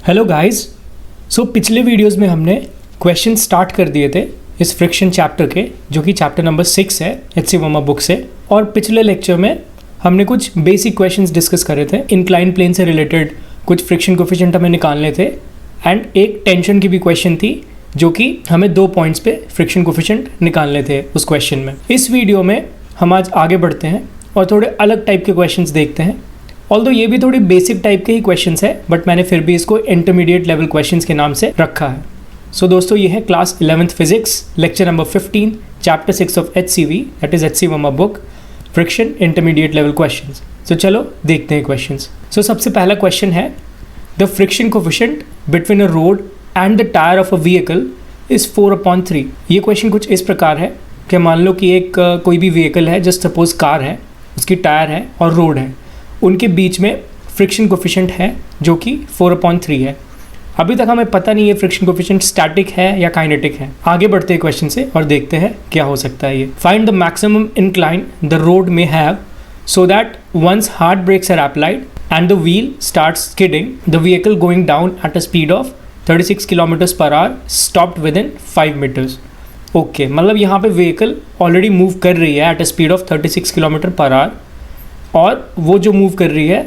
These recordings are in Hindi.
Hello guys. सो पिछले वीडियोस में हमने क्वेश्चन स्टार्ट कर दिए थे इस फ्रिक्शन चैप्टर के, जो कि चैप्टर नंबर 6 है एच.सी. वर्मा बुक से। और पिछले लेक्चर में हमने कुछ बेसिक क्वेश्चंस डिस्कस करे थे। इंक्लाइन प्लेन से रिलेटेड कुछ फ्रिक्शन कोफिशिएंट हमें निकालने थे एंड एक टेंशन की भी क्वेश्चन थी, जो कि हमें 2 पॉइंट्स पे फ्रिक्शन कोफिशिएंट निकालने थे उस क्वेश्चन में। इस वीडियो में हम आज आगे बढ़ते हैं और थोड़े अलग टाइप के क्वेश्चंस देखते हैं। ऑल्दो ये भी थोड़ी बेसिक टाइप के ही क्वेश्चंस है, बट मैंने फिर भी इसको इंटरमीडिएट लेवल क्वेश्चंस के नाम से रखा है। सो दोस्तों, ये है class 11th physics, lecture number 15, chapter 6 of HCV, that is H C. Verma book, friction intermediate level questions. So चलो देखते हैं क्वेश्चंस। सो सबसे पहला क्वेश्चन है, the friction coefficient between a road and the tyre of a vehicle is 4/3। ये क्वेश्चन कुछ इस प्रकार है कि मान लो कि एक कोई भी व्हीकल है, जस्ट सपोज कार है, उसकी टायर है और रोड है, उनके बीच में फ्रिक्शन कोफिशिएंट है जो कि 4/3 है। अभी तक हमें पता नहीं है फ्रिक्शन कोफिशिएंट स्टैटिक है या काइनेटिक है। आगे बढ़ते हैं क्वेश्चन से और देखते हैं क्या हो सकता है ये। Find the maximum incline the road may have so that once hard brakes are applied and the wheel starts skidding the vehicle going down at a speed of 36 km/h stopped within 5 metres. Okay, मतलब यहाँ पे व्हीकल ऑलरेडी मूव कर रही है eight a speed of 36 km/h और वो जो मूव कर रही है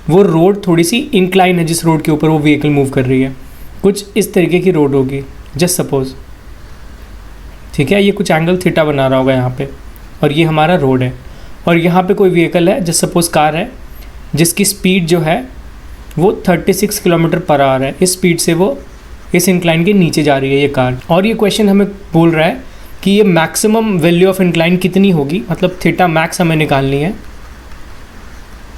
वो रोड थोड़ी सी इंक्लाइन है, जिस रोड के ऊपर वो व्हीकल मूव कर रही है। कुछ इस तरीके की रोड होगी, जस्ट सपोज, ठीक है। ये कुछ एंगल थीटा बना रहा होगा यहाँ पे, और ये हमारा रोड है। और यहाँ पे कोई व्हीकल है, जस्ट सपोज कार है, जिसकी स्पीड जो है वो 36 km/h है। इस स्पीड से वो इस इंक्लाइन के नीचे जा रही है ये कार। और ये क्वेश्चन हमें बोल रहा है कि ये मैक्सिमम वैल्यू ऑफ इंक्लाइन कितनी होगी, मतलब थीटा मैक्स हमें निकालनी है।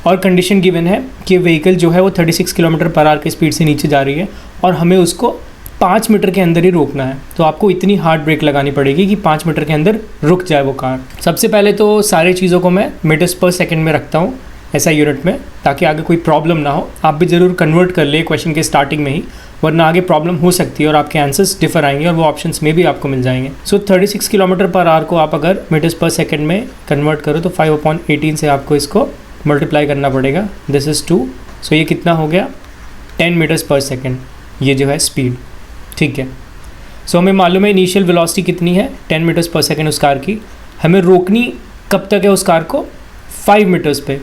और कंडीशन गिवन है कि व्हीकल जो है वो 36 km/h की स्पीड से नीचे जा रही है और हमें उसको 5 मीटर के अंदर ही रोकना है। तो आपको इतनी हार्ड ब्रेक लगानी पड़ेगी कि 5 मीटर के अंदर रुक जाए वो कार। सबसे पहले तो सारी चीज़ों को मैं मीटर्स पर सेकंड में रखता हूँ, ऐसा यूनिट में, ताकि आगे कोई प्रॉब्लम ना हो। आप भी ज़रूर कन्वर्ट कर ले क्वेश्चन के स्टार्टिंग में ही, वरना आगे प्रॉब्लम हो सकती है और आपके आंसर्स डिफर आएंगे और वो ऑप्शंस में भी आपको मिल जाएंगे। सो 36 km/h को आप अगर मीटर्स पर सेकंड में कन्वर्ट करो तो 5/18 से आपको इसको मल्टीप्लाई करना पड़ेगा। दिस इज़ 2, सो ये कितना हो गया 10 मीटर्स पर सेकेंड, ये जो है स्पीड, ठीक है। सो हमें मालूम है इनिशियल वेलोसिटी कितनी है, 10 मीटर्स पर सेकेंड उस कार की। हमें रोकनी कब तक है उस कार को, 5 मीटर्स पे।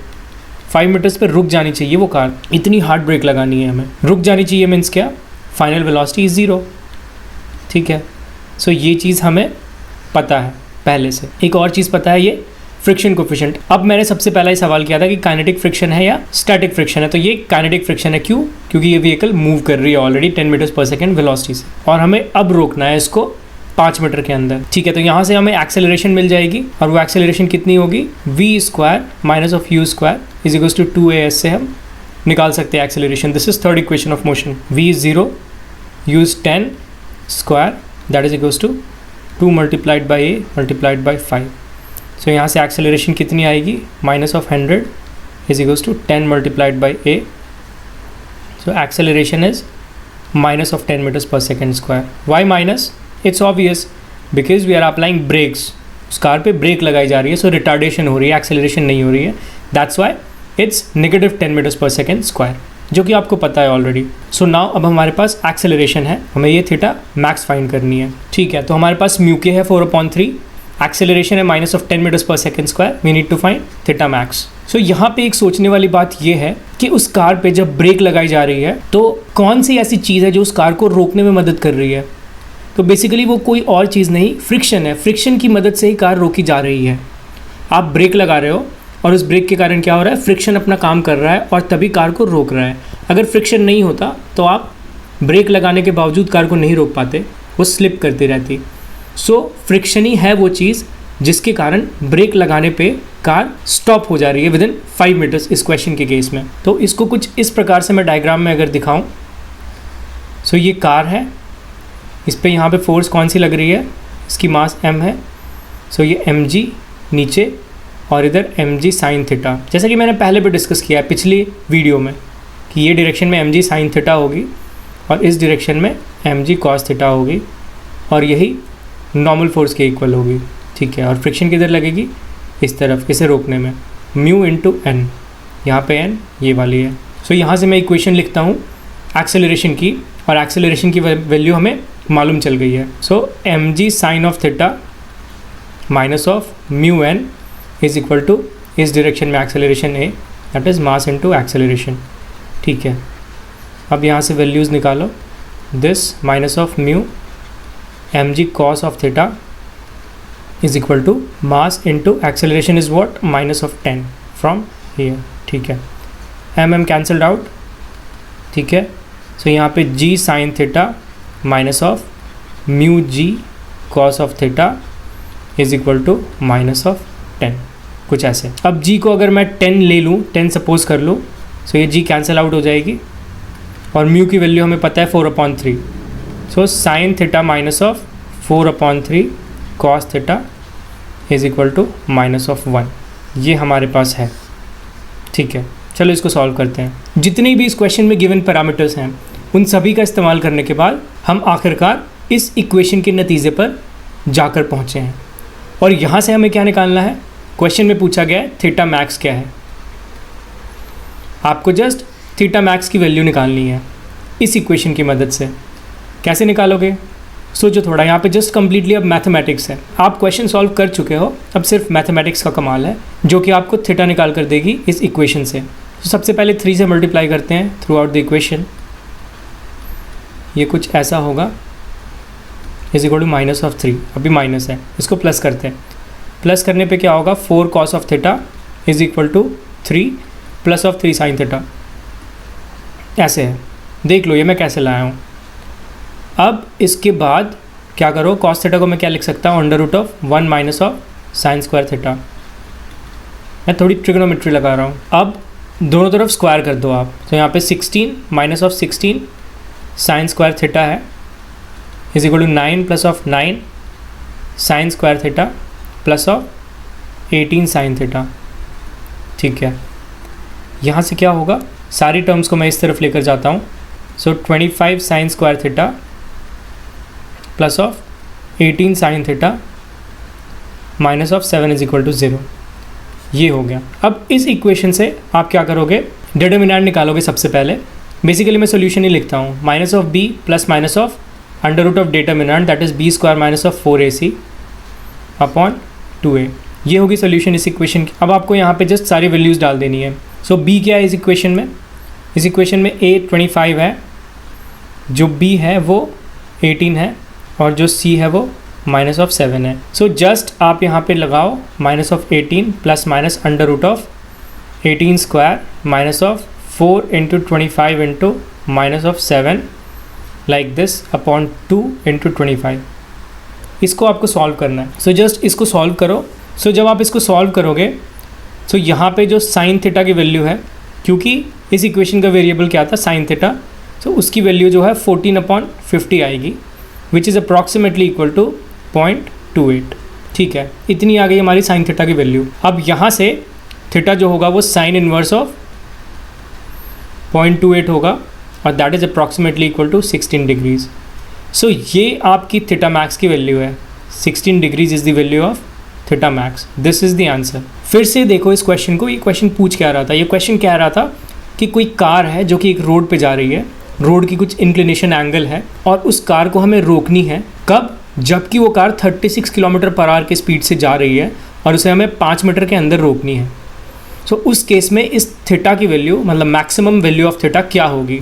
5 मीटर्स पे रुक जानी चाहिए वो कार, इतनी हार्ड ब्रेक लगानी है हमें। रुक जानी चाहिए मीन्स क्या, फाइनल वेलोसिटी इज़ 0, ठीक है। सो ये चीज़ हमें पता है पहले से। एक और चीज़ पता है, ये फ्रिक्शन कोफिशिएंट। अब मैंने सबसे पहला ही सवाल किया था कि काइनेटिक फ्रिक्शन है या स्टैटिक फ्रिक्शन है, तो ये काइनेटिक फ्रिक्शन है। क्यों? क्योंकि ये व्हीकल मूव कर रही है ऑलरेडी 10 मीटर्स पर सेकेंड वेलोसिटी से, और हमें अब रोकना है इसको 5 मीटर के अंदर, ठीक है। तो यहाँ से हमें एक्सेलरेशन मिल जाएगी, और वो एक्सेलरेशन कितनी होगी, v² minus of u² is equals to 2as से हम निकाल सकते हैं acceleration. This is third equation of motion. v is 0, u is 10 square, that is equals to 2 multiplied by a multiplied by 5। So यहाँ से एक्सेलरेशन कितनी आएगी, minus of 100 is equals to 10 multiplied by a। So acceleration is minus of 10 metres पर second square. Why minus? It's obvious, because we are applying brakes. उस कार पे ब्रेक लगाई जा रही है, सो रिटार्डेशन हो रही है, एक्सेलरेशन नहीं हो रही है। That's why it's negative 10 metres पर सेकेंड स्क्वायर, जो कि आपको पता है ऑलरेडी। सो नाउ अब हमारे पास एक्सेलरेशन है, हमें ये थीटा मैक्स फाइंड करनी है, ठीक है। तो हमारे पास म्यू के है 4/3, एक्सेलरेशन है माइनस ऑफ 10 मीटर्स पर second square, we need to find theta max. So यहाँ पे एक सोचने वाली बात ये है कि उस कार पे जब ब्रेक लगाई जा रही है तो कौन सी ऐसी चीज़ है जो उस कार को रोकने में मदद कर रही है। तो बेसिकली वो कोई और चीज़ नहीं, फ्रिक्शन है। फ्रिक्शन की मदद से ही कार रोकी जा रही है। आप ब्रेक लगा रहे हो और उस ब्रेक के कारण क्या हो रहा है, फ्रिक्शन अपना काम कर रहा है और तभी कार को रोक रहा है। अगर फ्रिक्शन नहीं होता तो आप ब्रेक लगाने के बावजूद कार को नहीं रोक पाते, वो स्लिप करती रहती। सो फ्रिक्शन ही है वो चीज़ जिसके कारण ब्रेक लगाने पे कार स्टॉप हो जा रही है विद इन 5 मीटर्स इस क्वेश्चन के केस में। तो इसको कुछ इस प्रकार से मैं डायग्राम में अगर दिखाऊं, सो ये कार है, इस पे यहाँ पे फोर्स कौन सी लग रही है, इसकी मास m है। सो ये mg नीचे और इधर mg साइन थीटा, जैसा कि मैंने पहले भी डिस्कस किया है पिछली वीडियो में कि ये डायरेक्शन में mg साइन थीटा होगी और इस डायरेक्शन में mg कॉस थीटा होगी, और यही नॉर्मल फोर्स के इक्वल होगी, ठीक है। और फ्रिक्शन किधर लगेगी, इस तरफ, इसे रोकने में, म्यू इंटू एन, यहाँ पे एन ये वाली है। सो यहाँ से मैं इक्वेशन लिखता हूँ एक्सेलरेशन की, और एक्सेलरेशन की वैल्यू हमें मालूम चल गई है. So mg sine of theta minus of mu N is equal to इस डायरेक्शन में acceleration a, that is mass into acceleration. ठीक है, अब यहाँ से वैल्यूज़ निकालो. This minus of mu mg cos of theta is equal to mass into acceleration is what, minus of 10 from here. ठीक है, एम कैंसल्ड आउट. ठीक है, सो यहाँ पे g sine theta minus of mu g cos of theta is equal to minus of 10, कुछ ऐसे. अब g को अगर मैं 10 ले लूँ, 10 सपोज कर लूँ, सो ये g कैंसिल आउट हो जाएगी, और म्यू की वैल्यू हमें पता है 4/3. So sine theta minus of 4/3 cos theta is equal to minus of 1. ये हमारे पास है. ठीक है, चलो इसको सॉल्व करते हैं. जितने भी इस क्वेश्चन में गिवन पैरामीटर्स हैं उन सभी का इस्तेमाल करने के बाद हम आखिरकार इस इक्वेशन के नतीजे पर जाकर पहुँचे हैं. और यहाँ से हमें क्या निकालना है, क्वेश्चन में पूछा गया है थीटा मैक्स क्या है. आपको जस्ट थीटा मैक्स की वैल्यू निकालनी है इस इक्वेशन की मदद से. कैसे निकालोगे, सोचो थोड़ा. यहाँ पे जस्ट कम्प्लीटली अब मैथमेटिक्स है. आप क्वेश्चन सॉल्व कर चुके हो, अब सिर्फ मैथमेटिक्स का कमाल है जो कि आपको थीटा निकाल कर देगी इस इक्वेशन से. तो सबसे पहले 3 से मल्टीप्लाई करते हैं थ्रू आउट द इक्वेशन. ये कुछ ऐसा होगा, is equal to minus of 3. अभी माइनस है, इसको प्लस करते हैं. प्लस करने पे क्या होगा, 4 cos of theta is equal to 3 plus of 3 sine theta. ऐसे है, देख लो ये मैं कैसे लाया हूँ. अब इसके बाद क्या करो, कॉस थीटा को मैं क्या लिख सकता हूँ, under root of 1 minus of sine square theta. मैं थोड़ी ट्रिग्नोमेट्री लगा रहा हूँ. अब दोनों तरफ स्क्वायर कर दो आप. तो यहाँ पे 16 minus of 16 sine square theta है is equal to 9 plus of 9 sine square theta plus of 18 sine theta. ठीक है, यहाँ से क्या होगा, सारी टर्म्स को मैं इस तरफ लेकर जाता हूँ. So 25 sine square theta plus of 18 sine theta minus of 7 is equal to 0. ये हो गया. अब इस इक्वेशन से आप क्या करोगे, डिटरमिनेंट निकालोगे सबसे पहले. बेसिकली मैं सोल्यूशन ही लिखता हूँ, minus of b plus minus of under root of determinant that is b square minus of 4ac upon 2a. ये होगी सोल्यूशन इस इक्वेशन की. अब आपको यहाँ पे जस्ट सारी वैल्यूज़ डाल देनी है. सो b क्या है इस इक्वेशन में, इस इक्वेशन में a 25 है, जो b है वो 18 है, और जो c है वो माइनस ऑफ 7 है. सो जस्ट आप यहाँ पे लगाओ minus of 18 plus minus under root of 18 square minus of 4 into 25 into minus of 7 like this upon 2 into 25. इसको आपको सॉल्व करना है. सो जस्ट इसको सॉल्व करो. सो जब आप इसको सॉल्व करोगे, सो यहाँ पे जो साइन थीटा की वैल्यू है, क्योंकि इस इक्वेशन का वेरिएबल क्या था, साइन थीटा, सो उसकी वैल्यू जो है 14/50 आएगी, which is approximately equal to 0.28. ठीक है, इतनी आ गई हमारी साइन थीटा की वैल्यू. अब यहाँ से थीटा जो होगा वो साइन इनवर्स ऑफ 0.28 होगा, और that is approximately equal to 16 degrees. So ये आपकी थीटा मैक्स की वैल्यू है. 16 degrees is the value of theta max. This is the answer. फिर से देखो इस क्वेश्चन को. ये क्वेश्चन पूछ क्या रहा था, ये क्वेश्चन कह रहा था कि कोई कार है जो कि एक रोड पे जा रही है, रोड की कुछ इंक्लिनेशन एंगल है, और उस कार को हमें रोकनी है. कब, जबकि वो कार 36 किलोमीटर पर आवर की स्पीड से जा रही है, और उसे हमें 5 मीटर के अंदर रोकनी है. सो उस केस में इस थीटा की वैल्यू, मतलब मैक्सिमम वैल्यू ऑफ थीटा क्या होगी,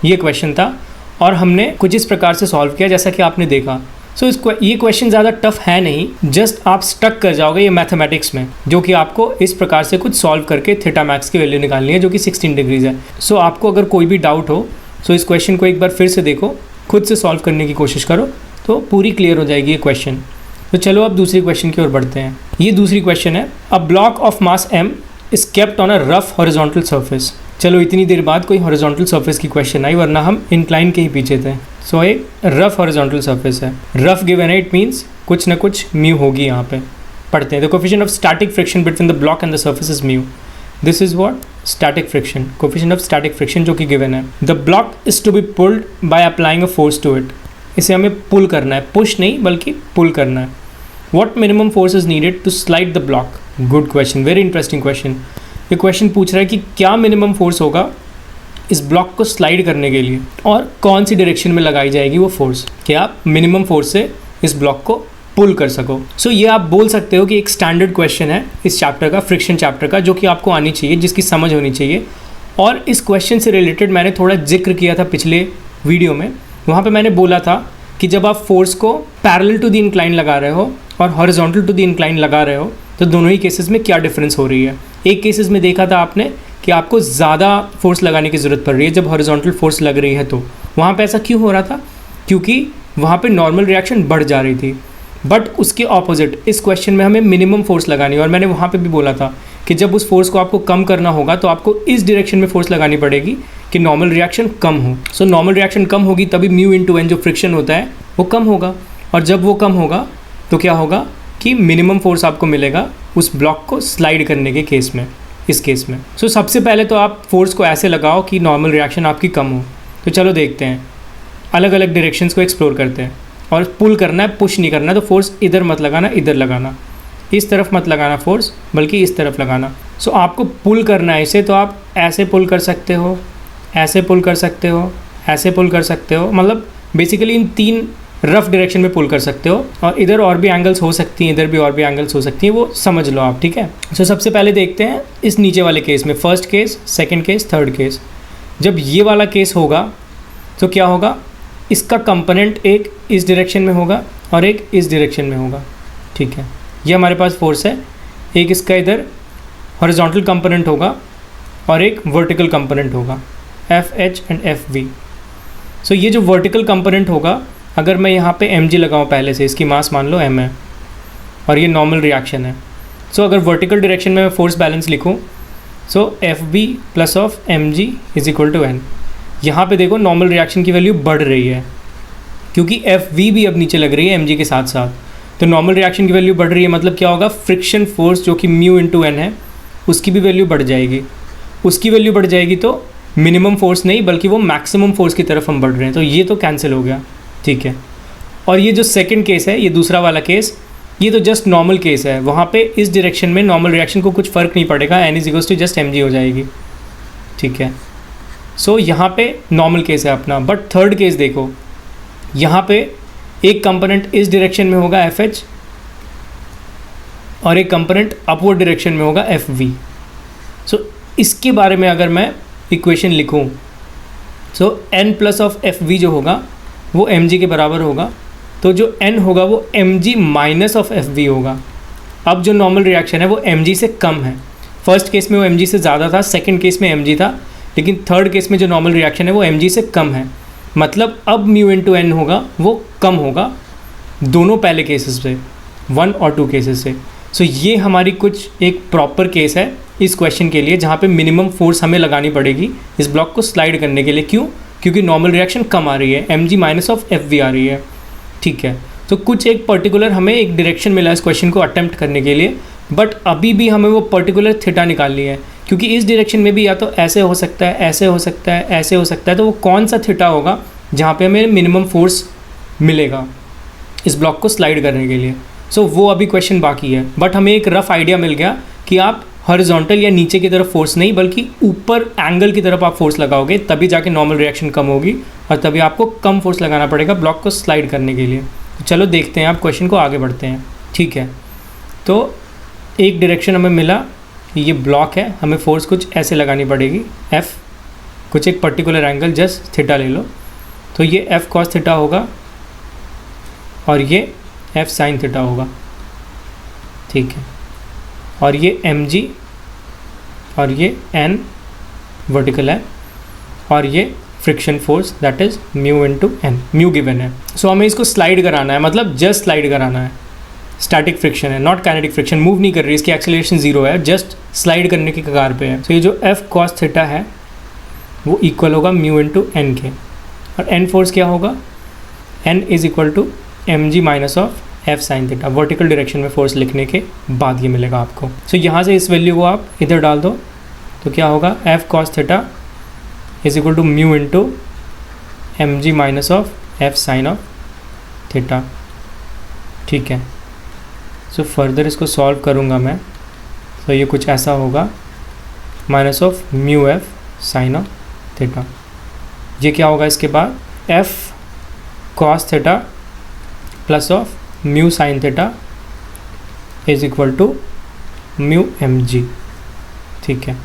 ये क्वेश्चन था. और हमने कुछ इस प्रकार से सॉल्व किया जैसा कि आपने देखा. सो ये क्वेश्चन ज़्यादा टफ है नहीं, जस्ट आप स्टक कर जाओगे ये मैथमेटिक्स में, जो कि आपको इस प्रकार से कुछ सॉल्व करके थीटा मैक्स की वैल्यू निकालनी है, जो कि 16 डिग्रीज़ है. सो आपको अगर कोई भी डाउट हो, सो इस क्वेश्चन को एक बार फिर से देखो, खुद से सॉल्व करने की कोशिश करो, तो पूरी क्लियर हो जाएगी ये क्वेश्चन. तो चलो अब दूसरी क्वेश्चन की ओर बढ़ते हैं. ये दूसरी क्वेश्चन है, a block of mass m is kept on a rough horizontal surface. चलो इतनी देर बाद कोई हॉरिजॉन्टल सर्फेस की क्वेश्चन आई, वरना हम इंक्लाइन के ही पीछे थे. सो एक रफ हॉरिजॉन्टल सर्फेस है. रफ गिवन है, इट मीन्स कुछ ना कुछ म्यू होगी. यहाँ पे पढ़ते हैं. The coefficient of static friction between the block and the surface is mu. This is what, static friction, coefficient of static friction जो कि गिवन है. The block is to be pulled by applying a force to it. इसे हमें पुल करना है, पुश नहीं बल्कि पुल करना है. What minimum force is needed to slide the block. Good question, very interesting question. ये क्वेश्चन पूछ रहा है कि क्या मिनिमम फोर्स होगा इस ब्लॉक को स्लाइड करने के लिए, और कौन सी डायरेक्शन में लगाई जाएगी वो फोर्स, कि आप मिनिमम फोर्स से इस ब्लॉक को पुल कर सको। सो ये आप बोल सकते हो कि एक स्टैंडर्ड क्वेश्चन है इस चैप्टर का, फ्रिक्शन चैप्टर का, जो कि आपको आनी चाहिए, जिसकी समझ होनी चाहिए। और इस क्वेश्चन से रिलेटेड मैंने थोड़ा जिक्र किया था पिछले वीडियो में। वहाँ पे मैंने बोला था कि जब आप फोर्स को पैरेलल टू द इंक्लाइन लगा रहे हो और हॉरिजॉन्टल टू द इंक्लाइन लगा रहे हो तो दोनों ही केसेस में क्या डिफरेंस हो रही है। एक केसेस में देखा था आपने कि आपको ज़्यादा फोर्स लगाने की ज़रूरत पड़ रही है जब हॉरिजॉन्टल फोर्स लग रही है, तो वहाँ पे ऐसा क्यों हो रहा था, क्योंकि वहाँ पे नॉर्मल रिएक्शन बढ़ जा रही थी। बट उसके ऑपोजिट इस क्वेश्चन में हमें मिनिमम फोर्स लगानी है, और मैंने वहाँ पे भी बोला था कि जब उस फोर्स को आपको कम करना होगा तो आपको इस डायरेक्शन में फोर्स लगानी पड़ेगी कि नॉर्मल रिएक्शन कम हो। सो नॉर्मल रिएक्शन कम होगी तभी म्यू इंटू एन जो फ्रिक्शन होता है वो कम होगा, और जब वो कम होगा तो क्या होगा कि मिनिमम फोर्स आपको मिलेगा उस ब्लॉक को स्लाइड करने के केस में, इस केस में। सो सबसे पहले तो आप फोर्स को ऐसे लगाओ कि नॉर्मल रिएक्शन आपकी कम हो। तो चलो देखते हैं, अलग अलग डायरेक्शंस को एक्सप्लोर करते हैं। और पुल करना है, पुश नहीं करना, तो फोर्स इधर मत लगाना, इधर लगाना, इस तरफ मत लगाना फोर्स, बल्कि इस तरफ लगाना। सो आपको पुल करना है इसे, तो आप ऐसे पुल कर सकते हो, ऐसे पुल कर सकते हो, ऐसे पुल कर सकते हो, मतलब बेसिकली इन 3 रफ डायरेक्शन में पुल कर सकते हो। और इधर और भी एंगल्स हो सकती हैं, इधर भी और भी एंगल्स हो सकती हैं, वो समझ लो आप, ठीक है। सो सबसे पहले देखते हैं इस नीचे वाले केस में, first case, second case, third case. जब ये वाला केस होगा तो क्या होगा, इसका कंपोनेंट एक इस डायरेक्शन में होगा और एक इस डायरेक्शन में होगा, ठीक है। ये हमारे पास फोर्स है, एक इसका इधर हॉरिजॉन्टल कंपोनेंट होगा और एक वर्टिकल कंपोनेंट होगा, F H and F V. So ये जो वर्टिकल कंपोनेंट होगा, अगर मैं यहाँ पे एम जी लगाऊँ पहले से, इसकी मास मान लो एम है और ये नॉर्मल रिएक्शन है। सो अगर वर्टिकल डायरेक्शन में मैं फोर्स बैलेंस लिखूँ, so F B plus of M G is equal to N. यहाँ पे देखो नॉर्मल रिएक्शन की वैल्यू बढ़ रही है क्योंकि एफ वी भी अब नीचे लग रही है एम जी के साथ साथ, तो नॉर्मल रिएक्शन की वैल्यू बढ़ रही है, मतलब क्या होगा, फ्रिक्शन फोर्स जो कि म्यू इंटू एन है उसकी भी वैल्यू बढ़ जाएगी। उसकी वैल्यू बढ़ जाएगी तो मिनिमम फोर्स नहीं बल्कि वो मैक्सिमम फोर्स की तरफ हम बढ़ रहे हैं, तो ये तो कैंसिल हो गया, ठीक है। और ये जो सेकंड केस है, ये दूसरा वाला केस, ये तो जस्ट नॉर्मल केस है, वहाँ पे इस डायरेक्शन में नॉर्मल रिएक्शन को कुछ फ़र्क नहीं पड़ेगा, N is equals to just M G हो जाएगी, ठीक है। सो यहाँ पे नॉर्मल केस है अपना। बट थर्ड केस देखो, यहाँ पे एक कंपोनेंट इस डायरेक्शन में होगा एफ एच और एक कंपोनेंट अपवर्ड डायरेक्शन में होगा एफ वी। सो इसके बारे में अगर मैं इक्वेशन लिखूँ, so N plus of F V जो होगा वो एम जी के बराबर होगा, तो जो एन होगा वो M G minus of F V होगा। अब जो नॉर्मल रिएक्शन है वो एम जी से कम है, फर्स्ट केस में वो एम जी से ज़्यादा था, सेकेंड केस में एम जी था, लेकिन थर्ड केस में जो नॉर्मल रिएक्शन है वो एम जी से कम है, मतलब अब म्यू इंटू एन होगा वो कम होगा दोनों पहले केसेस से, 1 और 2 केसेस से। सो ये हमारी कुछ एक प्रॉपर केस है इस क्वेश्चन के लिए जहाँ पे मिनिमम फोर्स हमें लगानी पड़ेगी इस ब्लॉक को स्लाइड करने के लिए। क्यों? क्योंकि नॉर्मल रिएक्शन कम आ रही है, M G minus of F V आ रही है, ठीक है। तो कुछ एक पर्टिकुलर हमें एक डायरेक्शन मिला इस क्वेश्चन को अटेम्प्ट करने के लिए, बट अभी भी हमें वो पर्टिकुलर थीटा निकालनी है, क्योंकि इस डायरेक्शन में भी या तो ऐसे हो सकता है, ऐसे हो सकता है, ऐसे हो सकता है, तो वो कौन सा थीटा होगा जहाँ पे हमें मिनिमम फोर्स मिलेगा इस ब्लॉक को स्लाइड करने के लिए। सो वो अभी क्वेश्चन बाकी है, बट हमें एक रफ आइडिया मिल गया कि आप हॉरिजॉन्टल या नीचे की तरफ फोर्स नहीं बल्कि ऊपर एंगल की तरफ आप फोर्स लगाओगे, तभी जाके नॉर्मल रिएक्शन कम होगी और तभी आपको कम फोर्स लगाना पड़ेगा ब्लॉक को स्लाइड करने के लिए। तो चलो देखते हैं, आप क्वेश्चन को आगे बढ़ते हैं, ठीक है। तो एक डायरेक्शन हमें मिला, ये ब्लॉक है, हमें फोर्स कुछ ऐसे लगानी पड़ेगी, एफ कुछ एक पर्टिकुलर एंगल, जस्ट थीटा ले लो, तो ये एफ कॉस थीटा होगा और ये एफ साइन थीटा होगा, ठीक है। और ये एम जी और ये एन वर्टिकल है और ये friction force that is mu into N, mu given है। सो हमें इसको स्लाइड कराना है, मतलब जस्ट स्लाइड कराना है, स्टैटिक फ्रिक्शन है नॉट काइनेटिक फ्रिक्शन, मूव नहीं कर रही, इसकी एक्सेलरेशन 0 है, जस्ट स्लाइड करने की कगार पे है। तो ये जो एफ कॉस थीटा है वो इक्वल होगा म्यू इंटू एन के, और एन फोर्स क्या होगा, N is equal to M G minus of F sine theta, vertical direction में फोर्स लिखने के बाद ये मिलेगा आपको। सो यहाँ से इस वैल्यू को आप इधर डाल दो, तो क्या होगा, F cos theta is equal to mu into M G minus of F sine of theta, ठीक है। सो फर्दर इसको सॉल्व करूँगा मैं, तो ये कुछ ऐसा होगा, minus of mu F sine of theta. ये क्या होगा इसके बाद, F cos theta plus of mu sine theta is equal to mu m g. ठीक है,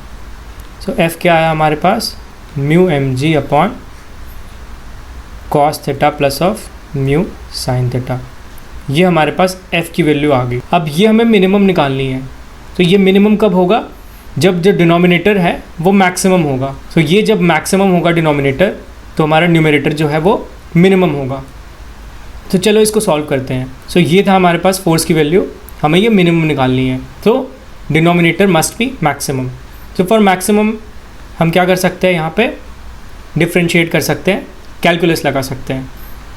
सो एफ क्या आया हमारे पास, mu m g upon cos theta plus of mu sine theta. ये हमारे पास एफ की वैल्यू आ गई। अब ये हमें मिनिमम निकालनी है, तो ये मिनिमम कब होगा, जब जो डिनोमिनेटर है वो मैक्सिमम होगा। तो ये जब मैक्सिमम होगा डिनोमिनेटर, तो हमारा न्यूमरेटर जो है वो मिनिमम होगा। तो चलो इसको सॉल्व करते हैं। सो ये था हमारे पास फोर्स की वैल्यू, हमें ये मिनिमम निकालनी है, तो डिनोमिनेटर मस्ट बी मैक्सिमम। तो फॉर मैक्सिमम हम क्या कर सकते हैं, यहाँ पे डिफ्रेंशिएट कर सकते हैं, कैलकुलस लगा सकते हैं।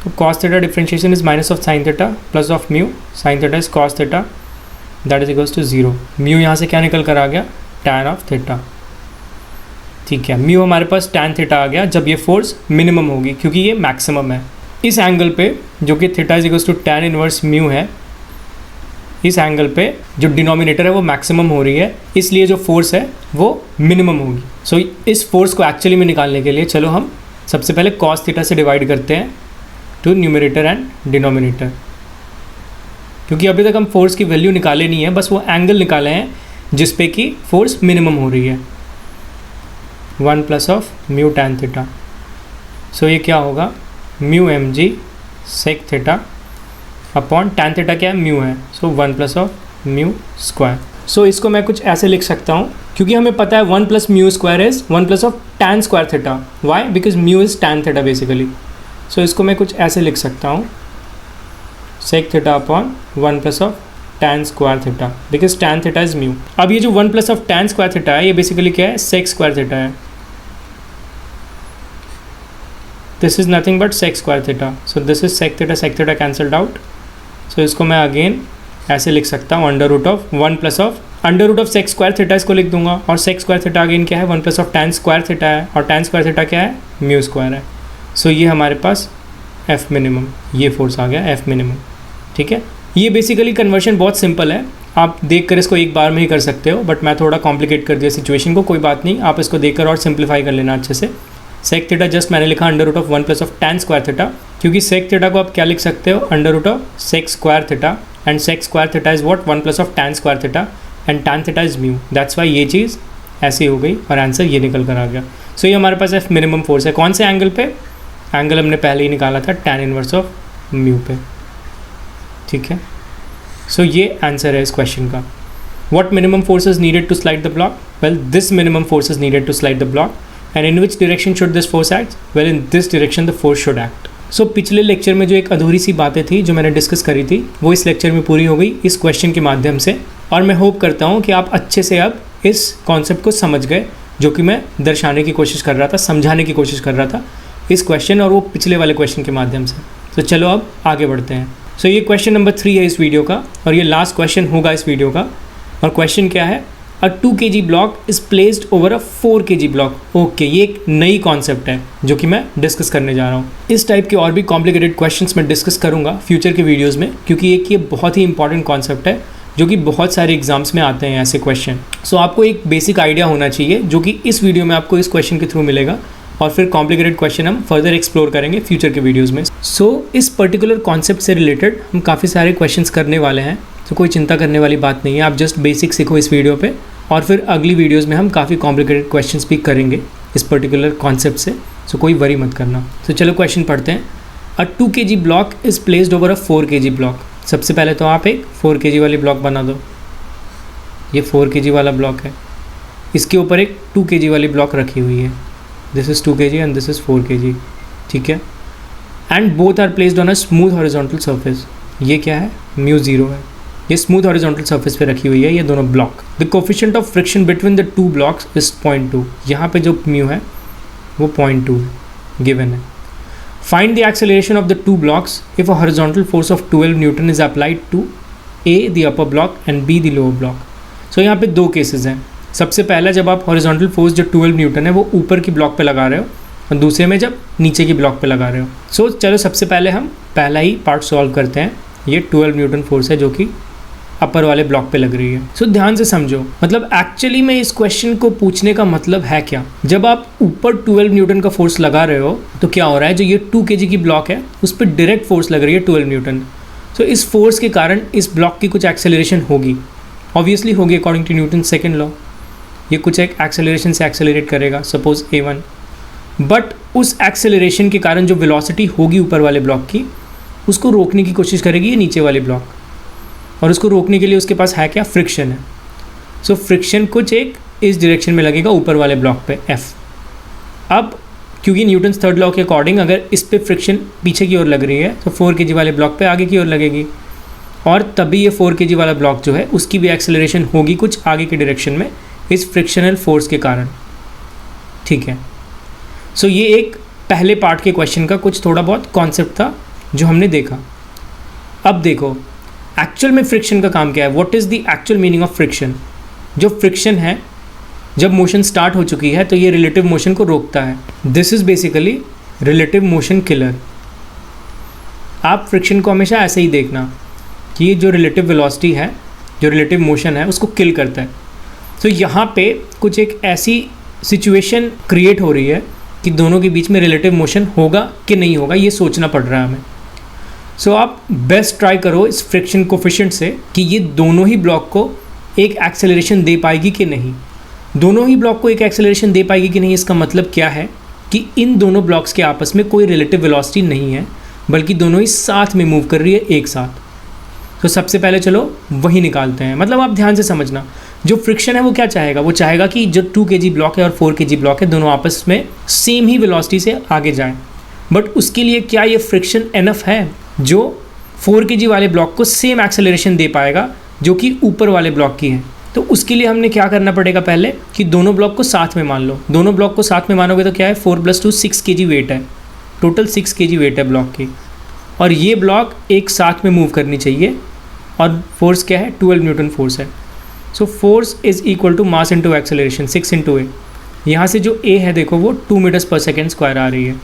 तो cos theta differentiation is minus of sine theta plus of mu sine theta is cos theta that is equals to 0। Mu यहाँ से क्या निकल कर आ गया, टैन ऑफ थीटा। ठीक है, म्यू हमारे पास टैन थीटा आ गया जब ये फोर्स मिनिमम होगी, क्योंकि ये मैक्सिमम है। इस एंगल पे जो कि theta is equals to tan inverse mu है, इस एंगल पे जो डिनोमिनेटर है वो मैक्सिमम हो रही है, इसलिए जो फोर्स है वो मिनिमम होगी। सो इस फोर्स को एक्चुअली में निकालने के लिए चलो हम सबसे पहले कॉस थीटा से डिवाइड करते हैं टू न्यूमरेटर एंड डिनोमिनेटर, क्योंकि अभी तक हम फोर्स की वैल्यू निकाले नहीं है, बस वो एंगल निकाले हैं जिस पे कि फोर्स मिनिमम हो रही है। 1 plus of mu tan theta. So ये क्या होगा, mu m g sec theta upon tan theta क्या है, म्यू है, so 1 plus of mu square. So इसको मैं कुछ ऐसे लिख सकता हूँ, क्योंकि हमें पता है 1 plus mu square is 1 plus of tan square theta. Why, because mu is tan theta basically. So इसको मैं कुछ ऐसे लिख सकता हूँ, sec theta upon 1 plus of tan square theta, because tan theta is mu. अब ये जो 1 plus of tan square theta है, ये बेसिकली क्या है, सेक स्क्वायर थीटा है। This is nothing but sec square theta. So this is sec theta cancelled out. So इसको मैं अगेन ऐसे लिख सकता हूँ, under root of 1 plus of under root of sec square theta इसको लिख दूंगा, और सेक स्क्वायर थीटा अगेन क्या है, 1 plus of tan square theta है, और टैन स्क्वायर थीटा क्या है, म्यू स्क्वायर है। सो ये हमारे पास एफ मिनिमम, ये फोर्स आ गया एफ मिनिमम। ठीक है, ये बेसिकली कन्वर्शन बहुत सिंपल है, आप देख कर इसको एक बार में ही कर सकते हो, बट मैं थोड़ा कॉम्प्लिकेट कर दिया सिचुएशन को, कोई बात नहीं, आप इसको देखकर और सिंप्लीफाई कर लेना अच्छे से। सेक थीटा जस्ट मैंने लिखा under root of 1 plus of tan square theta, क्योंकि सेक थीटा को आप क्या लिख सकते हो, under root of sec square theta, and sec square theta is what, 1 plus of tan square theta, and tan theta is mu. That's why ये चीज़ ऐसी हो गई और आंसर ये निकल कर आ गया। सो ये हमारे पास एफ मिनिमम फोर्स है। कौन से एंगल पे, एंगल हमने पहले ही निकाला था, टैन इनवर्स ऑफ म्यू पे। ठीक है, सो ये आंसर है इस क्वेश्चन का। What minimum force is needed to slide the block? Well, this minimum force is needed to slide the block. And in which direction should this force act? Well, in this direction the force should act. So पिछले लेक्चर में जो एक अधूरी सी बातें थी जो मैंने डिस्कस करी थी, वो इस लेक्चर में पूरी हो गई इस क्वेश्चन के माध्यम से, और मैं होप करता हूँ कि आप अच्छे से अब इस कॉन्सेप्ट को समझ गए, जो कि मैं दर्शाने की कोशिश कर रहा था, समझाने की कोशिश कर रहा था इस क्वेश्चन और वो पिछले वाले क्वेश्चन के माध्यम से। तो चलो अब आगे बढ़ते हैं। सो ये क्वेश्चन नंबर 3 है इस वीडियो का, और ये लास्ट क्वेश्चन होगा इस वीडियो का। और क्वेश्चन क्या है, अ 2 kg block is placed over a 4 kg block. Okay, ये एक नई कॉन्सेप्ट है जो कि मैं डिस्कस करने जा रहा हूँ। इस टाइप के और भी कॉम्प्लिकेटेड क्वेश्चंस मैं डिस्कस करूँगा फ्यूचर के वीडियोज़ में, क्योंकि एक ये बहुत ही इंपॉर्टेंट कॉन्सेप्ट है जो कि बहुत सारे एग्जाम्स में आते हैं ऐसे क्वेश्चन। सो आपको एक बेसिक आइडिया होना चाहिए जो कि इस वीडियो में आपको इस क्वेश्चन के थ्रू मिलेगा, और फिर कॉम्प्लिकेटेड क्वेश्चन हम फर्दर एक्सप्लोर करेंगे फ्यूचर के वीडियोस में। सो इस पर्टिकुलर कॉन्सेप्ट से रिलेटेड हम काफ़ी सारे क्वेश्चंस करने वाले हैं, तो कोई चिंता करने वाली बात नहीं है। आप जस्ट बेसिक सीखो इस वीडियो पे, और फिर अगली वीडियोस में हम काफ़ी कॉम्प्लिकेटेड क्वेश्चंस भी करेंगे इस पर्टिकुलर कॉन्सेप्ट से, सो कोई वरी मत करना। तो चलो क्वेश्चन पढ़ते हैं। अ 2 kg block is placed over a 4 kg block. सबसे पहले तो आप एक 4 kg वाली ब्लॉक बना दो। ये 4 kg वाला ब्लॉक है, इसके ऊपर एक 2 kg वाली ब्लॉक रखी हुई है। This is 2 kg and this is 4 kg। ठीक है, and both are placed on a smooth horizontal surface. ये क्या है, μ0 है, ये स्मूथ हॉरिजॉन्टल सरफेस पे रखी हुई है ये दोनों block. The coefficient of friction between the 2 blocks is 0.2। यहाँ पे जो म्यू है वो 0.2 है, गिवन है। Find the acceleration of the 2 blocks if a horizontal force of 12 newton is applied to A the upper block and B the lower block. So यहाँ पे 2 केसेस हैं। सबसे पहला, जब आप हॉरिजॉन्टल फोर्स जो 12 न्यूटन है वो ऊपर की ब्लॉक पे लगा रहे हो, और दूसरे में जब नीचे की ब्लॉक पे लगा रहे हो। सो चलो सबसे पहले हम पहला ही पार्ट सॉल्व करते हैं। ये 12 न्यूटन फोर्स है जो कि अपर वाले ब्लॉक पे लग रही है। सो ध्यान से समझो, मतलब एक्चुअली में इस क्वेश्चन को पूछने का मतलब है क्या। जब आप ऊपर 12 न्यूटन का फोर्स लगा रहे हो तो क्या हो रहा है, जो ये 2 kg की ब्लॉक है उस पर डायरेक्ट फोर्स लग रही है 12 न्यूटन। सो इस फोर्स के कारण इस ब्लॉक की कुछ एक्सेलरेशन होगी, ऑब्वियसली होगी according to Newton second law. ये कुछ एक एक्सेलरेशन से एक्सेलरेट करेगा, सपोज a1, बट उस एक्सेलरेशन के कारण जो वेलोसिटी होगी ऊपर वाले ब्लॉक की, उसको रोकने की कोशिश करेगी ये नीचे वाले ब्लॉक, और उसको रोकने के लिए उसके पास है क्या, फ्रिक्शन है। सो फ्रिक्शन कुछ एक इस डायरेक्शन में लगेगा ऊपर वाले ब्लॉक पे F। अब क्योंकि न्यूटन्स थर्ड लॉ के अकॉर्डिंग अगर इस पे फ्रिक्शन पीछे की ओर लग रही है तो 4 kg वाले ब्लॉक पे आगे की ओर लगेगी, और तभी ये 4 kg वाला ब्लॉक जो है उसकी भी एक्सेलरेशन होगी कुछ आगे की डायरेक्शन में इस फ्रिक्शनल फोर्स के कारण। ठीक है, सो ये एक पहले पार्ट के क्वेश्चन का कुछ थोड़ा बहुत कॉन्सेप्ट था जो हमने देखा। अब देखो एक्चुअल में फ्रिक्शन का काम क्या है, what is the actual meaning of friction. जो फ्रिक्शन है, जब मोशन स्टार्ट हो चुकी है तो ये रिलेटिव मोशन को रोकता है। This is basically relative motion killer. आप फ्रिक्शन को हमेशा ऐसे ही देखना कि ये जो रिलेटिव वेलोसिटी है, जो रिलेटिव मोशन है, उसको किल करता है। तो यहाँ पे कुछ एक ऐसी सिचुएशन क्रिएट हो रही है कि दोनों के बीच में रिलेटिव मोशन होगा कि नहीं होगा, ये सोचना पड़ रहा है हमें। सो आप बेस्ट ट्राई करो इस फ्रिक्शन कोफिशिएंट से कि ये दोनों ही ब्लॉक को एक एक्सेलरेशन दे पाएगी कि नहीं। दोनों ही ब्लॉक को एक एक्सेलरेशन दे पाएगी कि नहीं, इसका मतलब क्या है कि इन दोनों ब्लॉक्स के आपस में कोई रिलेटिव वेलोसिटी नहीं है, बल्कि दोनों ही साथ में मूव कर रही है एक साथ। तो सबसे पहले चलो वही निकालते हैं। मतलब आप ध्यान से समझना, जो फ्रिक्शन है वो क्या चाहेगा, वो चाहेगा कि जो 2 kg ब्लॉक है और 4 kg ब्लॉक है दोनों आपस में सेम ही वेलोसिटी से आगे जाएं। बट उसके लिए क्या ये फ्रिक्शन एनफ है जो 4 kg वाले ब्लॉक को सेम एक्सेलरेशन दे पाएगा जो कि ऊपर वाले ब्लॉक की है। तो उसके लिए हमने क्या करना पड़ेगा पहले कि दोनों ब्लॉक को साथ में मान लो। दोनों ब्लॉक को साथ में मानोगे तो क्या है, 4 + 2 6 kg वेट है, टोटल 6 kg वेट है ब्लॉक की, और ये ब्लॉक एक साथ में मूव करनी चाहिए, और फोर्स क्या है, 12 न्यूटन फोर्स है। So force is equal to mass into acceleration 6 × a। यहाँ से जो a है देखो वो 2 मीटर्स/सेकेंड स्क्वायर आ रही है,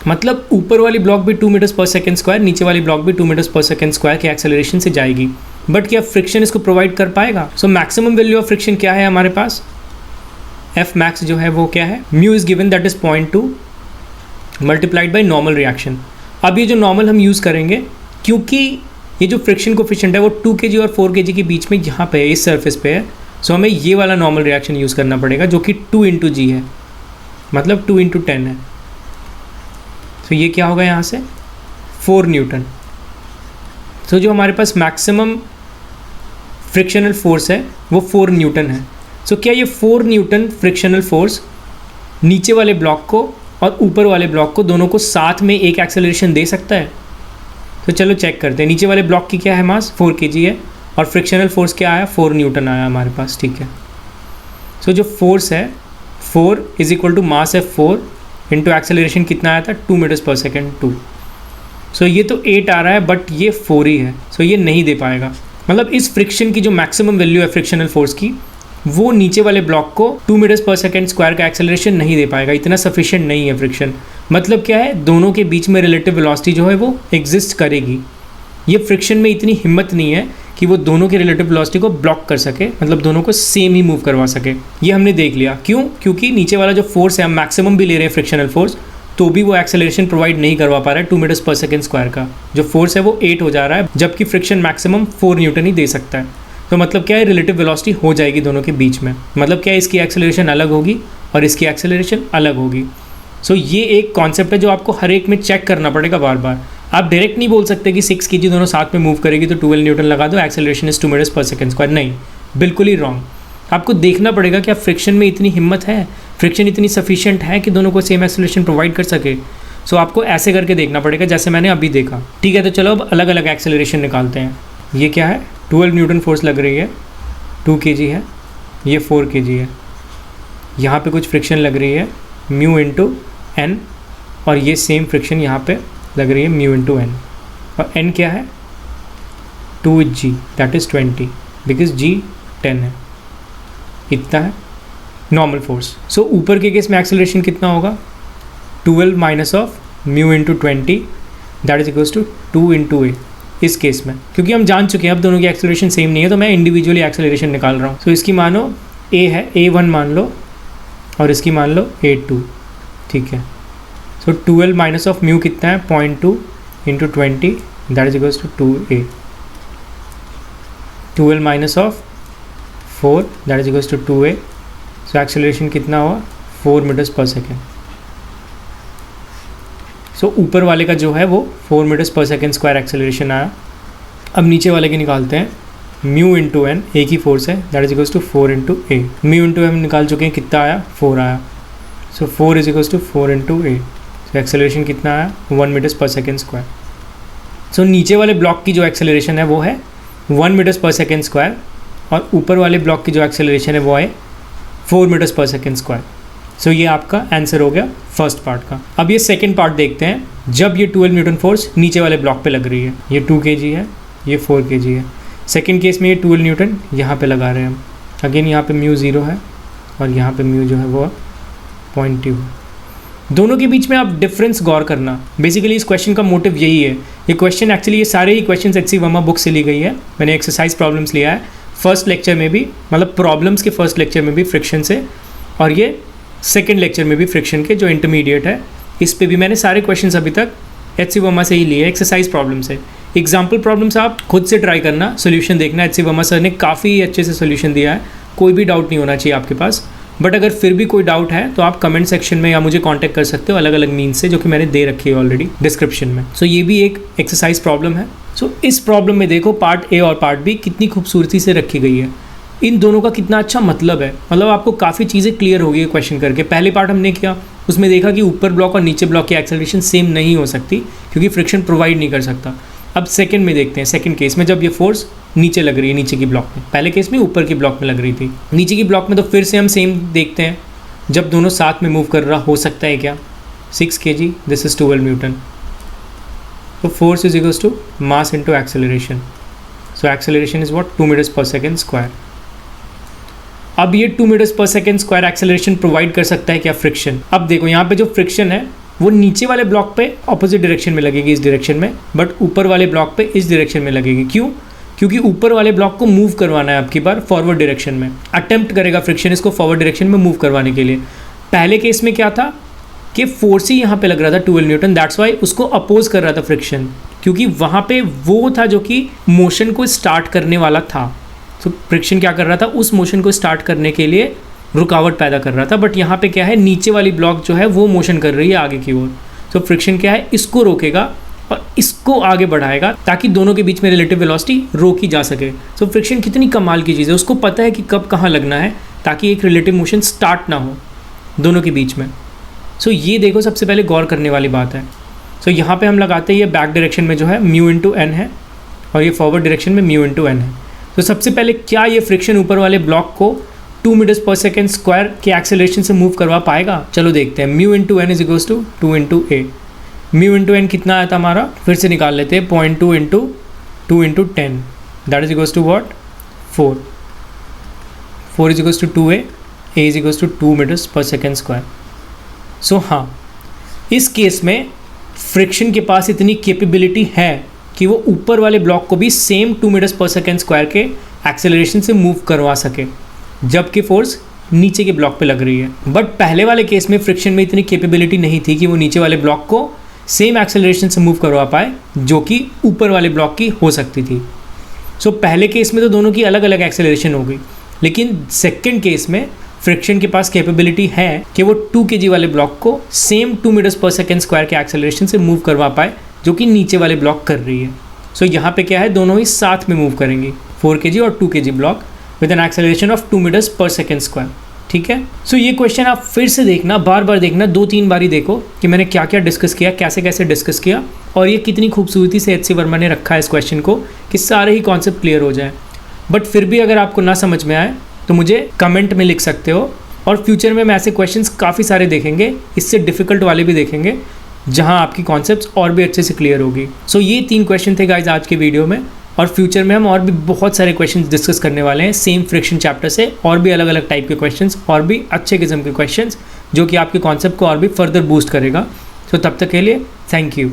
मतलब ऊपर वाली ब्लॉक भी 2 मीटर्स/सेकेंड स्क्वायर, नीचे वाली ब्लॉक भी 2 मीटर्स/सेकेंड स्क्वायर के एक्सेलरेशन से जाएगी। बट क्या फ्रिक्शन इसको प्रोवाइड कर पाएगा? So maximum value of friction क्या है हमारे पास, एफ मैक्स जो है वो क्या है, mu is given that is 0.2 multiplied by normal reaction. अब ये जो नॉर्मल हम यूज़ करेंगे क्योंकि ये जो फ्रिक्शन कोफिशिएंट है वो 2 kg और 4 kg के बीच में यहाँ पे है, इस सरफेस पे है। सो हमें ये वाला नॉर्मल रिएक्शन यूज़ करना पड़ेगा जो कि 2 × g है, मतलब 2 × 10 है। तो ये क्या होगा यहाँ से 4 न्यूटन। तो जो हमारे पास मैक्सिमम फ्रिक्शनल फोर्स है वो 4 न्यूटन है। सो क्या ये 4 न्यूटन फ्रिक्शनल फोर्स नीचे वाले ब्लॉक को और ऊपर वाले ब्लॉक को दोनों को साथ में एक एक्सेलरेशन दे सकता है? तो चलो चेक करते हैं। नीचे वाले ब्लॉक की क्या है मास, 4 kg है, और फ्रिक्शनल फोर्स क्या आया, 4 न्यूटन आया हमारे पास। ठीक है, सो जो फोर्स है 4 = मास है 4 इंटू एक्सेलरेशन कितना आया था, 2 मीटर्स/सेकेंड 2। सो ये तो 8 आ रहा है बट ये 4 ही है, सो ये नहीं दे पाएगा। मतलब इस फ्रिक्शन की जो मैक्सिमम वैल्यू है फ्रिक्शनल फोर्स की, वो नीचे वाले ब्लॉक को 2 मीटर्स/सेकेंड स्क्वायर का एक्सेलरेशन नहीं दे पाएगा, इतना सफिशिएंट नहीं है फ्रिक्शन। मतलब क्या है, दोनों के बीच में रिलेटिव वेलोसिटी जो है वो एग्जिस्ट करेगी। ये फ्रिक्शन में इतनी हिम्मत नहीं है कि वो दोनों के रिलेटिव वेलोसिटी को ब्लॉक कर सके, मतलब दोनों को सेम ही मूव करवा सके। ये हमने देख लिया। क्यों? क्योंकि नीचे वाला जो फोर्स है हम मैक्सिमम भी ले रहे हैं फ्रिक्शनल फोर्स, तो भी वो एक्सेलरेशन प्रोवाइड नहीं करवा पा रहा है 2 मीटर्स/सेकेंड स्क्वायर का। जो फोर्स है वो 8 हो जा रहा है, जबकि फ्रिक्शन मैक्सिमम 4 न्यूटन ही दे सकता है। तो मतलब क्या है, रिलेटिव वेलोसिटी हो जाएगी दोनों के बीच में। मतलब क्या है, इसकी एक्सेलरेशन अलग होगी और इसकी एक्सेलरेशन अलग होगी। सो ये एक कॉन्सेप्ट है जो आपको हर एक में चेक करना पड़ेगा बार बार। आप डायरेक्ट नहीं बोल सकते कि 6 kg दोनों साथ में मूव करेगी तो 12 न्यूटन लगा दो, एक्सेलरेशन इज 2 मीटर्स/सेकेंड स्क्वायर। नहीं, बिल्कुल ही रॉन्ग। आपको देखना पड़ेगा कि आप फ्रिक्शन में इतनी हिम्मत है, फ्रिक्शन इतनी सफिशिएंट है कि दोनों को सेम एक्सेलरेशन प्रोवाइड कर सके। सो आपको ऐसे करके देखना पड़ेगा जैसे मैंने अभी देखा। ठीक है, तो चलो अब अलग अलग एक्सेलरेशन निकालते हैं। ये क्या है, 12 न्यूटन फोर्स लग रही है, 2 kg है, ये 4 kg है। यहाँ पे कुछ फ्रिक्शन लग रही है म्यू इंटू एन, और ये सेम फ्रिक्शन यहाँ पे लग रही है म्यू इंटू एन, और एन क्या है 2g that is 20 because g 10 है। इतना है नॉर्मल फोर्स। सो ऊपर के केस में एक्सेलरेशन कितना होगा, 12 - mu into 20 that is equals to 2 × a। इस केस में, क्योंकि हम जान चुके हैं अब दोनों की एक्सेलरेशन सेम नहीं है, तो मैं इंडिविजुअली एक्सेलरेशन निकाल रहा हूँ। तो इसकी मानो a है, a1 मान लो, और इसकी मान लो a2, ठीक है। सो 12 माइनस ऑफ म्यू कितना है 0.2 into 20, that is equals to 2a। 12 minus of 4 that is equals to 2a। So acceleration कितना हुआ 4 मीटर्स पर सेकेंड। सो ऊपर वाले का जो है वो 4 मीटर्स पर सेकेंड स्क्वायर एक्सेलरेशन आया। अब नीचे वाले की निकालते हैं, म्यू इंटू एन, ए की फोर्स है, that is equals to 4 into a. Mu into m निकाल चुके हैं, कितना आया 4 आया। So 4 is equals to 4 into a. So acceleration कितना आया 1 मीटर्स पर सेकेंड स्क्वायर। सो नीचे वाले ब्लॉक की जो एक्सेलरेशन है वो है 1 मीटर्स पर सेकेंड स्क्वायर, और ऊपर वाले ब्लॉक की जो एक्सेलरेशन है वो है 4 मीटर्स पर सेकेंड स्क्वायर। सो ये आपका आंसर हो गया फर्स्ट पार्ट का। अब ये सेकेंड पार्ट देखते हैं, जब ये 12 न्यूटन फोर्स नीचे वाले ब्लॉक पे लग रही है, ये 2 kg है, ये 4 kg है। सेकेंड केस में ये 12 न्यूटन यहाँ पे लगा रहे हैं हम। अगेन यहाँ पे म्यू 0 है और यहाँ पे म्यू जो है वो 0.2 है। दोनों के बीच में आप डिफरेंस गौर करना। बेसिकली इस क्वेश्चन का मोटिव यही है। ये क्वेश्चन एक्चुअली ये सारे ही question H C Verma book से ली गई है। मैंने एक्सरसाइज प्रॉब्लम्स लिया है फर्स्ट लेक्चर में भी, मतलब प्रॉब्लम्स के फर्स्ट लेक्चर में भी फ्रिक्शन से, और ये सेकेंड लेक्चर में भी फ्रिक्शन के जो इंटरमीडिएट है इस पे भी मैंने सारे क्वेश्चंस अभी तक एच सी वर्मा से ही लिए, एक्सरसाइज प्रॉब्लम से। एग्जाम्पल प्रॉब्लम्स आप खुद से ट्राई करना, सोल्यूशन देखना। एच सी वर्मा सर ने काफ़ी अच्छे से सोल्यूशन दिया है, कोई भी डाउट नहीं होना चाहिए आपके पास। बट अगर फिर भी कोई डाउट है तो आप कमेंट सेक्शन में या मुझे कांटेक्ट कर सकते हो अलग अलग मीन्स से, जो कि मैंने दे रखी है ऑलरेडी डिस्क्रिप्शन में। सो ये भी एक एक्सरसाइज प्रॉब्लम है। सो इस प्रॉब्लम में देखो पार्ट ए और पार्ट बी कितनी खूबसूरती से रखी गई है, इन दोनों का कितना अच्छा मतलब है। मतलब आपको काफ़ी चीज़ें क्लियर होगी क्वेश्चन करके। पहले पार्ट हमने किया, उसमें देखा कि ऊपर ब्लॉक और नीचे ब्लॉक की एक्सेलरेशन सेम नहीं हो सकती क्योंकि फ्रिक्शन प्रोवाइड नहीं कर सकता। अब सेकंड में देखते हैं, सेकंड केस में जब ये फोर्स नीचे लग रही है, नीचे की ब्लॉक में। पहले केस में ऊपर की ब्लॉक में लग रही थी, नीचे की ब्लॉक में तो फिर से हम सेम देखते हैं, जब दोनों साथ में मूव कर रहा हो सकता है क्या 6 kg, दिस इज 12 न्यूटन। तो force is equals to mass into acceleration. So acceleration is what 2 meters पर सेकेंड स्क्वायर। अब ये 2 मीटर्स पर सेकेंड स्क्वायर एक्सेलरेशन प्रोवाइड कर सकता है क्या फ्रिक्शन। अब देखो यहाँ पे जो फ्रिक्शन है वो नीचे वाले ब्लॉक पे ऑपोजिट डायरेक्शन में लगेगी, इस डायरेक्शन में, बट ऊपर वाले ब्लॉक पे इस डायरेक्शन में लगेगी। क्यों? क्योंकि ऊपर वाले ब्लॉक को मूव करवाना है आपकी बार फॉरवर्ड डायरेक्शन में, अटेम्प्ट करेगा फ्रिक्शन इसको फॉरवर्ड डायरेक्शन में मूव करवाने के लिए। पहले केस में क्या था कि फोर्स ही यहाँ पे लग रहा था 12 न्यूटन, दैट्स वाई उसको अपोज कर रहा था फ्रिक्शन, क्योंकि वहाँ पे वो था जो कि मोशन को स्टार्ट करने वाला था। तो फ्रिक्शन क्या कर रहा था, उस मोशन को स्टार्ट करने के लिए रुकावट पैदा कर रहा था। बट यहाँ पे क्या है, नीचे वाली ब्लॉक जो है वो मोशन कर रही है आगे की ओर। तो फ्रिक्शन क्या है, इसको रोकेगा और इसको आगे बढ़ाएगा ताकि दोनों के बीच में रिलेटिव वेलोसिटी रोकी जा सके। तो फ्रिक्शन कितनी कमाल की चीज़ है, उसको पता है कि कब कहाँ लगना है ताकि एक रिलेटिव मोशन स्टार्ट ना हो दोनों के बीच में। सो ये देखो सबसे पहले गौर करने वाली बात है। सो यहाँ पे हम लगाते हैं ये बैक डायरेक्शन में जो है म्यू इंटू एन है और ये फॉरवर्ड डायरेक्शन में म्यू इंटू एन है। तो सबसे पहले क्या ये फ्रिक्शन ऊपर वाले ब्लॉक को 2 मीटर्स पर सेकेंड स्क्वायर के एक्सेलरेशन से मूव करवा पाएगा? चलो देखते हैं। Mu into n is equals to 2 into a. Mu into n कितना आया था हमारा, फिर से निकाल लेते हैं, 0.2 into 2 into 10, that is equals to what 4। 4 is equals to 2a, a is equals to 2 meters पर सेकेंड स्क्वायर। सो हाँ, इस केस में फ्रिक्शन के पास इतनी कैपेबिलिटी है कि वो ऊपर वाले ब्लॉक को भी सेम 2 मीटर्स पर सेकेंड स्क्वायर के एक्सेलरेशन से मूव करवा सके, जबकि फोर्स नीचे के ब्लॉक पे लग रही है। बट पहले वाले केस में फ्रिक्शन में इतनी कैपेबिलिटी नहीं थी कि वो नीचे वाले ब्लॉक को सेम एक्सेलरेशन से मूव करवा पाए जो कि ऊपर वाले ब्लॉक की हो सकती थी। सो पहले केस में तो दोनों की अलग अलग एक्सेलरेशन हो गई, लेकिन सेकेंड केस में फ्रिक्शन के पास कैपेबिलिटी है कि वो 2 kg वाले ब्लॉक को सेम 2 मीटर्स पर सेकेंड स्क्वायर के एक्सेलरेशन से मूव करवा पाए जो कि नीचे वाले ब्लॉक कर रही है। सो यहाँ पे क्या है, दोनों ही साथ में मूव करेंगी, 4 kg और 2 kg block with an acceleration of 2 meters पर सेकेंड स्क्वायर। ठीक है। सो ये क्वेश्चन आप फिर से देखना, बार बार देखना, 2-3 बारी देखो कि मैंने क्या क्या डिस्कस किया, कैसे कैसे डिस्कस किया, और ये कितनी खूबसूरती से एच सी वर्मा ने रखा है इस क्वेश्चन को कि सारे ही कॉन्सेप्ट क्लियर हो जाए। बट फिर भी अगर आपको ना समझ में आए तो मुझे कमेंट में लिख सकते हो, और फ्यूचर में ऐसे क्वेश्चंस काफ़ी सारे देखेंगे, इससे डिफ़िकल्ट वाले भी देखेंगे जहां आपकी कॉन्सेप्ट्स और भी अच्छे से क्लियर होगी। सो ये 3 क्वेश्चन थे गाइज आज के वीडियो में, और फ्यूचर में हम और भी बहुत सारे क्वेश्चंस डिस्कस करने वाले हैं सेम फ्रिक्शन चैप्टर से, और भी अलग अलग टाइप के क्वेश्चंस और भी अच्छे किस्म के क्वेश्चंस जो कि आपके कॉन्सेप्ट को और भी फर्दर बूस्ट करेगा। सो तब तक के लिए थैंक यू।